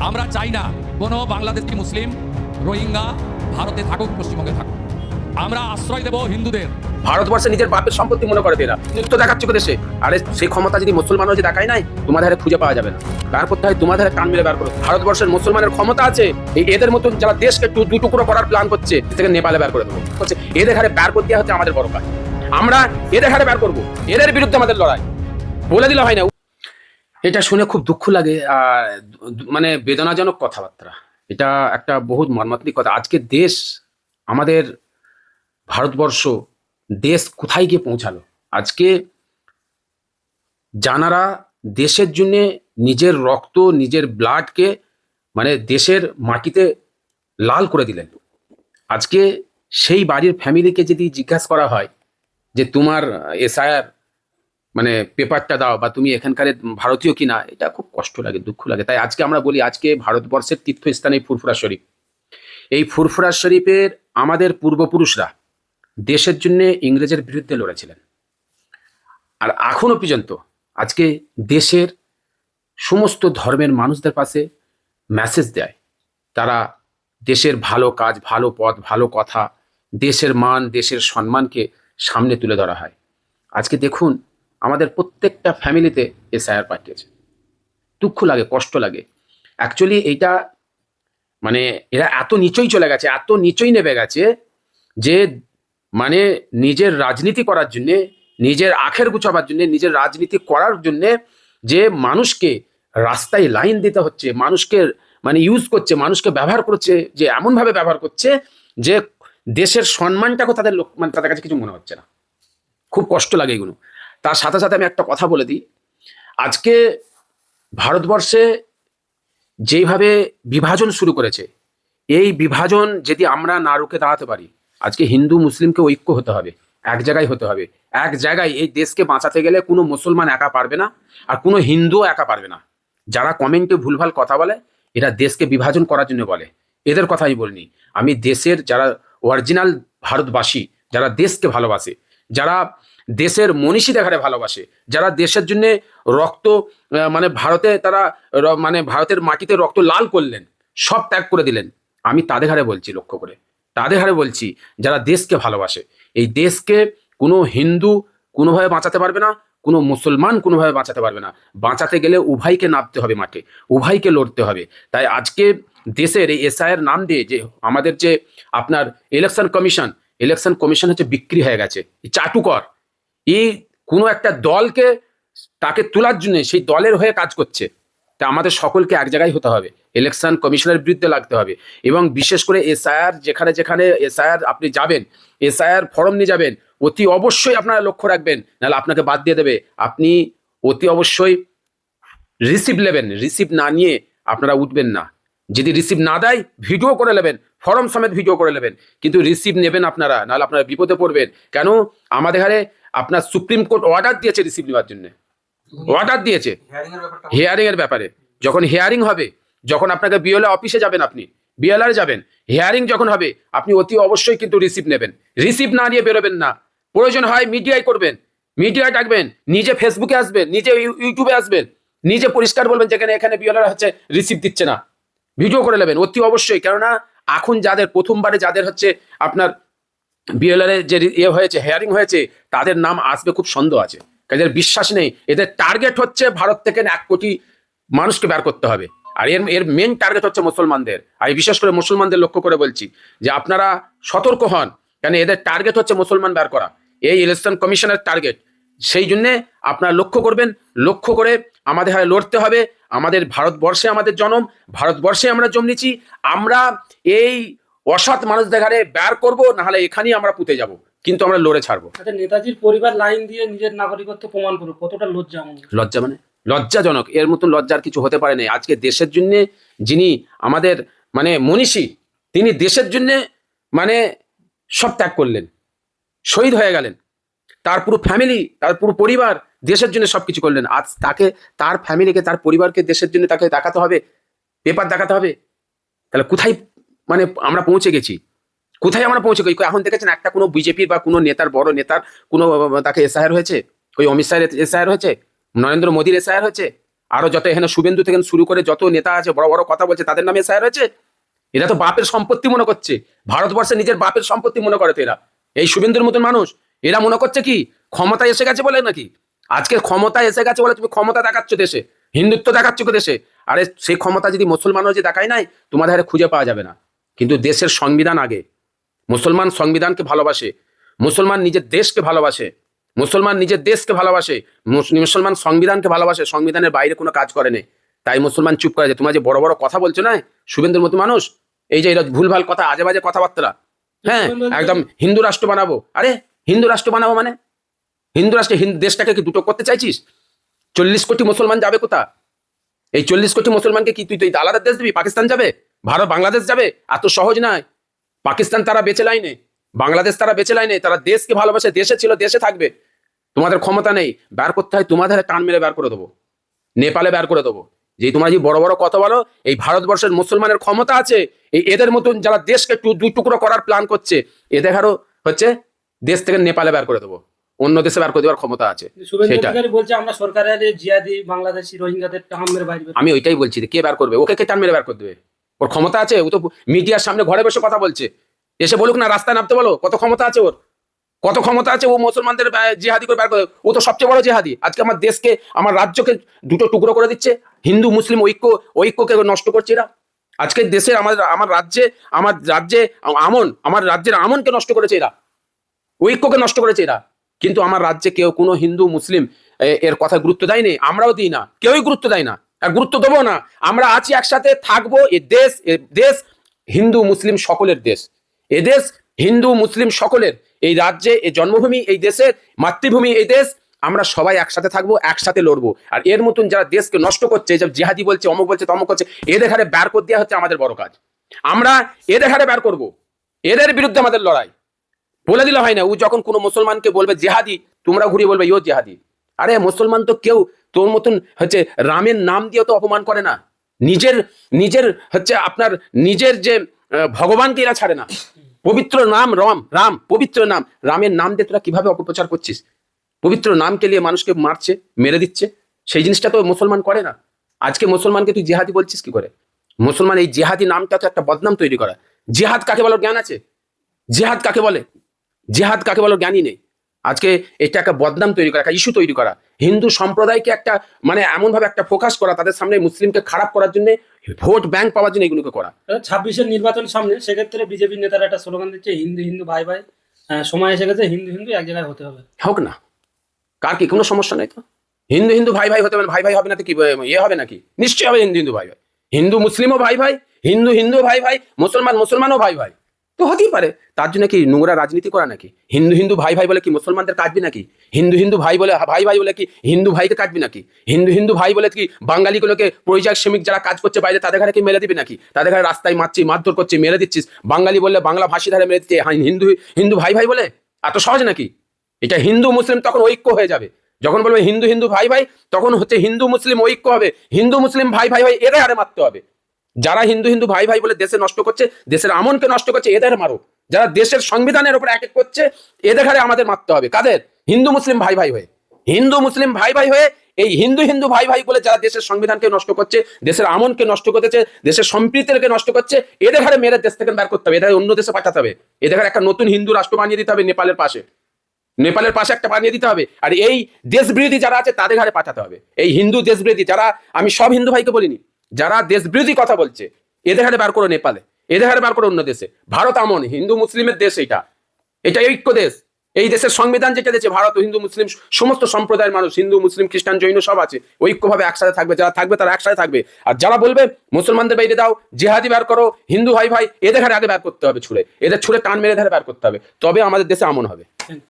আমরা চাই না কোনো বাংলাদেশি মুসলিম রোহিঙ্গা ভারতে থাকুক, পশ্চিমবঙ্গে থাকুক। আমরা আশ্রয় দেব হিন্দুদের। ভারতবর্ষে নিজের বাপের সম্পত্তি মনে করে এরা নৃত্য দেখাচ্ছে দেশে। আরে সেই ক্ষমতা যদি মুসলমানও যদি দেখায় নাই, তোমাদের হারে খুঁজে পাওয়া যাবে না। বের করতে হয়, তোমাদের কান মেরে বের করো। ভারতবর্ষের মুসলমানের ক্ষমতা আছে, এদের মতন যারা দেশকে দু টুকরো করার প্ল্যান করছে, থেকে নেপালে বের করে দেবো হচ্ছে। এদের হারে বের করতে হচ্ছে আমাদের বড় কাজ। আমরা এদের হারে বের করবো, এদের বিরুদ্ধে আমাদের লড়াই। বলে দিলে হয় না। এটা শুনে খুব দুঃখ লাগে, মানে বেদনাজনক কথাবার্তা। এটা একটা বহুত মর্মান্তিক কথা। আজকে দেশ, আমাদের ভারতবর্ষ দেশ কোথায় গিয়ে পৌঁছালো। আজকে যারা দেশের জন্য নিজের রক্ত, নিজের ব্লাডকে মানে দেশের মাটিতে লাল করে দিলেন, আজকে সেই বাড়ির ফ্যামিলিকে যদি জিজ্ঞাসা করা হয় যে তোমার এসআইআর মানে পেপারটা দাও, বা তুমি এখানকার ভারতীয় কিনা, এটা খুব কষ্ট লাগে, দুঃখ লাগে। তাই আজকে আমরা বলি, আজকে ভারতবর্ষের তীর্থস্থান এই ফুরফুরা শরীফ। এই ফুরফুরা শরীফের আমাদের পূর্বপুরুষরা দেশের জন্য ইংরেজের বিরুদ্ধে লড়েছিলেন। আর এখনো পর্যন্ত আজকে দেশের সমস্ত ধর্মের মানুষদের পাশে মেসেজ দেয়। তারা দেশের ভালো কাজ, ভালো পথ, ভালো কথা, দেশের মান, দেশের সম্মানকে সামনে তুলে ধরা হয়। আজকে দেখুন, আমাদের প্রত্যেকটা ফ্যামিলিতে এসআইআর পাঠিয়েছে। দুঃখ লাগে, কষ্ট লাগে। অ্যাকচুয়ালি এইটা মানে এরা এত নিচই চলে গেছে, এত নিচই নেমে গেছে যে মানে নিজের রাজনীতি করার জন্যে, নিজের আখের গুছাবার জন্যে, নিজের রাজনীতি করার জন্যে যে মানুষকে রাস্তায় লাইন দিতে হচ্ছে, মানুষকে মানে ইউজ করছে, মানুষকে ব্যবহার করছে, যে এমনভাবে ব্যবহার করছে যে দেশের সম্মানটাকে তাদের মানে তাদের কাছে কিছু মনে হচ্ছে না। খুব কষ্ট লাগে এগুলো। তার সাথে সাথে আমি একটা কথা বলে দিই, আজকে ভারতবর্ষে যেভাবে বিভাজন শুরু করেছে, এই বিভাজন যদি আমরা না রুখে দাঁড়াতে পারি, আজকে হিন্দু মুসলিমকে ঐক্য হতে হবে, এক জায়গায় হতে হবে। এক জায়গায় এই দেশকে বাঁচাতে গেলে কোনো মুসলমান একা পারবে না, আর কোনো হিন্দুও একা পারবে না। যারা কমেন্টে ভুলভাল কথা বলে, এরা দেশকে বিভাজন করার জন্য বলে, এদের কথাই বলিনি আমি। দেশের যারা অরিজিনাল ভারতবাসী, যারা দেশকে ভালোবাসে, যারা দেশের মনীষী দেখারে ভালোবাসে, যারা দেশের জন্য রক্ত মানে ভারতে তারা মানে ভারতের মাটিতে রক্ত লাল করলেন, সব ত্যাগ করে দিলেন, আমি তাদের হারে বলছি, লক্ষ্য করে তাদের হারে বলছি, যারা দেশকে ভালোবাসে। এই দেশকে কোনো হিন্দু কোনোভাবে বাঁচাতে পারবে না, কোনো মুসলমান কোনোভাবে বাঁচাতে পারবে না। বাঁচাতে গেলে উভয়কে নামতে হবে মাঠে, উভয়কে লড়তে হবে। তাই আজকে দেশের এই এসআইয়ের নাম দিয়ে যে আমাদের যে আপনার ইলেকশন কমিশন হচ্ছে বিক্রি হয়ে গেছে। চাটুকর এই কোনো একটা দলকে তাকে তোলার জন্য সেই দলের হয়ে কাজ করছে। তা আমাদের সকলকে এক জায়গায় হতে হবে, ইলেকশন কমিশনের বিরুদ্ধে লাগতে হবে। এবং বিশেষ করে এসআইআর যেখানে যেখানে এসআইআর আপনি যাবেন, এসআইআর ফর্ম নিয়ে যাবেন, অতি অবশ্যই আপনারা লক্ষ্য রাখবেন, নাহলে আপনাকে বাদ দিয়ে দেবে। আপনি অতি অবশ্যই রিসিভ নেবেন, রিসিভ না নিয়ে আপনারা উঠবেন না। যদি রিসিভ না দেয়, ভিডিও করে নেবেন, ফর্ম সমেত ভিডিও করে নেবেন, কিন্তু রিসিভ নেবেন আপনারা, নাহলে আপনারা বিপদে পড়বেন। কেন? আমাদের হারে আপনার সুপ্রিম কোর্ট অর্ডার দিয়েছে রিসিভ নেওয়ার জন্য, অর্ডার দিয়েছে হিয়ারিং এর ব্যাপারে। যখন হিয়ারিং হবে, যখন আপনাকে বিএলআর অফিসে যাবেন, আপনি বিএলআর যাবেন, হিয়ারিং যখন হবে, আপনি অতি অবশ্যই কিন্তু রিসিভ নেবেন। রিসিভ না নিয়ে বেরোবেন না। প্রয়োজন হয় মিডিয়ায় করবেন, মিডিয়ায় ডাকবেন, নিজে ফেসবুকে আসবেন, নিজে ইউটিউবে আসবেন, নিজে পরিষ্কার বলবেন যেখানে এখানে বিএলআর হচ্ছে রিসিভ দিচ্ছে না, ভিডিও করে নেবেন অতি অবশ্যই। কেননা এখন যাদের প্রথমবারে যাদের হচ্ছে আপনার বিএলআর যে হয়েছে, হিয়ারিং হয়েছে, তাদের নাম আসবে খুব সন্দেহ আছে, এদের বিশ্বাস নেই। এদের টার্গেট হচ্ছে ভারত থেকে 1 কোটি মানুষকে বের করতে হবে। আর এর মেন টার্গেট হচ্ছে মুসলমানদের। আর বিশেষ করে মুসলমানদের লক্ষ্য করে বলছি যে আপনারা সতর্ক হন, কেন এদের টার্গেট হচ্ছে মুসলমান বের করা, এই ইলেকশন কমিশনের টার্গেট। সেই জন্যে আপনারা লক্ষ্য করবেন, লক্ষ্য করে আমাদের হাতে লড়তে হবে। আমাদের ভারতবর্ষে আমাদের জন্ম, ভারতবর্ষে আমরা জন্মেছি। আমরা এই অসৎ মানুষদের ঘাড়ে বের করবো, নাহলে এখানেই আমরা পুঁতে যাব, কিন্তু আমরা লড়ে ছাড়বো। আচ্ছা, নেতাজির পরিবার লাইন দিয়ে নিজের নাগরিকত্ব প্রমাণ করো, কতটা লজ্জা? লজ্জা মানে লজ্জাজনক, এর মতন লজ্জার কিছু হতে পারে না। আজকে দেশের জন্য যিনি আমাদের মানে মনীষী, তিনি দেশের জন্য মানে সব ত্যাগ করলেন, শহীদ হয়ে গেলেন, তার পুরো ফ্যামিলি, তার পুরো পরিবার দেশের জন্য সবকিছু করলেন। আজ তাকে, তার ফ্যামিলিকে, তার পরিবারকে দেশের জন্য তাকে দেখাতে হবে, পেপার দেখাতে হবে। তাহলে কোথায় মানে আমরা পৌঁছে গেছি, কোথায় আমরা পৌঁছে গেছি? এখন দেখেছেন একটা কোনো বিজেপির বা কোনো নেতার, বড় নেতার কোনো তাকে এসআইআর হয়েছে? ওই অমিত শাহের এসআইআর হয়েছে? নরেন্দ্র মোদীর এসআইআর হয়েছে? আরো যত এখানে শুভেন্দু থেকে শুরু করে যত নেতা আছে বড় বড় কথা বলছে তাদের নামে এসআইআর হয়েছে। এরা তো বাপের সম্পত্তি মনে করছে, ভারতবর্ষে নিজের বাপের সম্পত্তি মনে করে তো এরা। এই শুভেন্দুর মতন মানুষ এরা মনে করছে কি ক্ষমতা এসে গেছে বলে নাকি? আজকে ক্ষমতা এসে গেছে বলে তুমি ক্ষমতা দেখাচ্ছ দেশে, হিন্দুত্ব দেখাচ্ছ দেশে। আরে সেই ক্ষমতা যদি মুসলমানও যে দেখায় নাই তোমাদের হারে খুঁজে পাওয়া যাবে না। কিন্তু দেশের সংবিধান আগে। মুসলমান সংবিধানকে ভালোবাসে, মুসলমান নিজের দেশকে ভালোবাসে, মুসলমান নিজের দেশকে ভালোবাসে, মুসলমান সংবিধানকে ভালোবাসে, সংবিধানের বাইরে কোনো কাজ করে নেই। তাই মুসলমান চুপ করে যায়। তোমরা যে বড় বড় কথা বলছো না শুভেন্দুর মতো মানুষ, এই যে এরা ভুলভাল কথা, আজে বাজে কথাবার্তা, হ্যাঁ একদম হিন্দু রাষ্ট্র বানাবো। আরে হিন্দু রাষ্ট্র বানাবো মানে হিন্দু রাষ্ট্রে দেশটাকে কি দুটো করতে চাইছিস? 40 কোটি মুসলমান যাবে কোথা? এই 40 কোটি মুসলমানকে কি তুই আলাদা দেশ দিবি? পাকিস্তান যাবে, ভারত বাংলাদেশ যাবে? এত সহজ নয়। পাকিস্তান তারা বেঁচে লাইনে, বাংলাদেশ তারা বেঁচে লাইনে, তারা দেশকে ভালোবাসে, দেশে ছিল দেশে থাকবে। তোমাদের ক্ষমতা নেই, বের করতে হয় তোমাদের টান মেরে বের করে দেবো, নেপালে বের করে দেবো। যে তোমরা যে বড় বড় কথা বলো, এই ভারতবর্ষের মুসলমানের ক্ষমতা আছে, এই এদের মতন যারা দেশকে দুই টুকরো করার প্ল্যান করছে এদের আরো হচ্ছে দেশ থেকে নেপালে বের করে দেবো, অন্য দেশে বের করে দেওয়ার ক্ষমতা আছে। সেটা বলছে আমরা সরকারের জিহাদি বাংলাদেশি রোহিঙ্গাদের টান মেরে বাইরে। আমি ওইটাই বলছি, কে বের করবে? ওকে কে টান মেরে বের করে দেবে? ওর ক্ষমতা আছে? ও তো মিডিয়ার সামনে ঘরে বসে কথা বলছে, এসে বলুক না, রাস্তায় নামতে বলো। কত ক্ষমতা আছে ওর, কত ক্ষমতা আছে? ও মুসলমানদের জিহাদি করে বের করে, ও তো সবচেয়ে বড় জিহাদি। আজকে আমার দেশকে, আমার রাজ্যকে দুটো টুকরো করে দিচ্ছে, হিন্দু মুসলিম ঐক্যকে নষ্ট করছে এরা। আজকে দেশের আমার রাজ্যের আমনকে নষ্ট করেছে এরা, ঐক্যকে নষ্ট করেছে এরা। কিন্তু আমার রাজ্যে কেউ কোনো হিন্দু মুসলিম এর কথা গুরুত্ব দেয়নি, আমরাও দিই না, কেউই গুরুত্ব দেয় না, আর গুরুত্ব দেবো না। আমরা আছি, একসাথে থাকবো। এ দেশ হিন্দু মুসলিম সকলের দেশ, এ দেশ হিন্দু মুসলিম সকলের। এই রাজ্যে, এই জন্মভূমি, এই দেশের মাতৃভূমি, এই দেশ, আমরা সবাই একসাথে থাকবো, একসাথে লড়বো। আর এর মতন যারা দেশকে নষ্ট করছে, যে জিহাদি বলছে, অমুক বলছে, তমুক করছে, এদের হারে বের করে দেওয়া হচ্ছে আমাদের বড় কাজ। আমরা এদের হারে বের করবো, এদের বিরুদ্ধে আমাদের লড়াই। বলে দিলে হয় না, ও যখন কোনো মুসলমানকে বলবে জিহাদি, তোমরা ঘুরিয়ে বলবে ইও জিহাদি। আরে মুসলমান তো কেউ তোর মতন হচ্ছে রামের নাম দিয়ে তো অপমান করে না, নিজের হচ্ছে আপনার নিজের যে ভগবানকে এরা ছাড়ে না। পবিত্র নাম রাম, পবিত্র নাম, রামের নাম দিয়ে তোরা কিভাবে অপপ্রচার করছিস? পবিত্র নামকে নিয়ে মানুষকে মারছে, মেরে দিচ্ছে, সেই জিনিসটা তো মুসলমান করে না। আজকে মুসলমানকে তুই জিহাদি বলছিস কি করে? মুসলমান এই জিহাদি নামটা তো একটা বদনাম তৈরি করা। জিহাদ কাকে বলার জ্ঞান আছে? জিহাদ কাকে বলে? জিহাদ কাকে বলার জ্ঞানই নেই। আজকে এটা একটা বদনাম তৈরি করা, একটা ইস্যু তৈরি করা, হিন্দু সম্প্রদায়কে একটা মানে এমনভাবে একটা ফোকাস করা, তাদের সামনে মুসলিমকে খারাপ করার জন্য, ভোট ব্যাংক পাওয়ার জন্য এগুলোকে করা। 26-এর নির্বাচন সামনে, সেক্ষেত্রে বিজেপি নেতারা একটা স্লোগান দিচ্ছে, হিন্দু হিন্দু ভাই ভাই, সময় এসে গেছে হিন্দু হিন্দু এক জায়গায় হতে হবে। হোক না, কার কি কোনো সমস্যা নেই তো। হিন্দু হিন্দু ভাই ভাই হতে হবে, ভাই ভাই হবে না তো কি হবে নাকি? নিশ্চয়ই হবে হিন্দু হিন্দু ভাই ভাই, হিন্দু মুসলিমও ভাই ভাই, হিন্দু হিন্দু ভাই ভাই, মুসলমানও ভাই ভাই, তো হতেই পারে। তার জন্য কি নোংরা রাজনীতি করা নাকি? হিন্দু হিন্দু ভাই ভাই বলে কি মুসলমানদের কাটবি নাকি? হিন্দু হিন্দু ভাই ভাই বলে কি হিন্দু ভাইকে কাটবি নাকি? হিন্দু হিন্দু ভাই বলে কি বাঙালিগুলোকে পরিযায়ী শ্রমিক যারা কাজ করছে বাইরে তাদের ঘরে কি মেরে দিবি নাকি? তাদের ঘরে রাস্তায় মারছিস, মারধর করছিস, মেরে দিচ্ছিস। বাঙালি বললে বাংলা ভাষী ধারে মেরে দিচ্ছে, হিন্দু হিন্দু ভাই ভাই বলে? এত সহজ নাকি? এটা হিন্দু মুসলিম তখন ঐক্য হয়ে যাবে। যখন বলবে হিন্দু হিন্দু ভাই ভাই, তখন হচ্ছে হিন্দু মুসলিম ঐক্য হবে, হিন্দু মুসলিম ভাই ভাই ভাই, এদের হারে মারতে হবে। যারা হিন্দু হিন্দু ভাই ভাই বলে দেশে নষ্ট করছে, দেশের আমনকে নষ্ট করছে, এদের মারো। যারা দেশের সংবিধানের উপর এক করছে, এদের ঘরে আমাদের মারতে হবে। কাদের? হিন্দু মুসলিম ভাই ভাই হয়ে, হিন্দু মুসলিম ভাই ভাই হয়ে, এই হিন্দু হিন্দু ভাই ভাই বলে যারা দেশের সংবিধানকে নষ্ট করছে, দেশের আমনকে নষ্ট করতেছে, দেশের সম্প্রীতিকে নষ্ট করছে, এদের ঘরে মেরে দেশ থেকে বের করতে হবে, এদের অন্য দেশে পাঠাতে হবে। এদের ঘরে একটা নতুন হিন্দু রাষ্ট্র বানিয়ে দিতে হবে, নেপালের পাশে একটা বানিয়ে দিতে হবে। আর এই দেশবিরোধী যারা আছে তাদের ঘরে পাঠাতে হবে। এই হিন্দু দেশবিরোধী যারা, আমি সব হিন্দু ভাইকে বলিনি, যারা দেশবিরোধী কথা বলছে, এদের হারে বার করো নেপালে, এদের হারে বার করো অন্য দেশে। ভারত আমন, হিন্দু মুসলিমের দেশ, এটা ঐক্য দেশ। এই দেশের সংবিধান যেটা দিয়েছে, ভারত হিন্দু মুসলিম সমস্ত সম্প্রদায়ের মানুষ, হিন্দু মুসলিম খ্রিস্টান জৈন সব আছে, ঐক্যভাবে একসাথে থাকবে। যারা থাকবে তারা একসাথে থাকবে। আর যারা বলবে মুসলমানদের বাইরে দাও, জিহাদি বার করো, হিন্দু ভাই ভাই, এদের হারে আগে বার করতে হবে, এদের ছুড়ে টান মেরে ধারে বার করতে হবে, তবে আমাদের দেশে আমন হবে।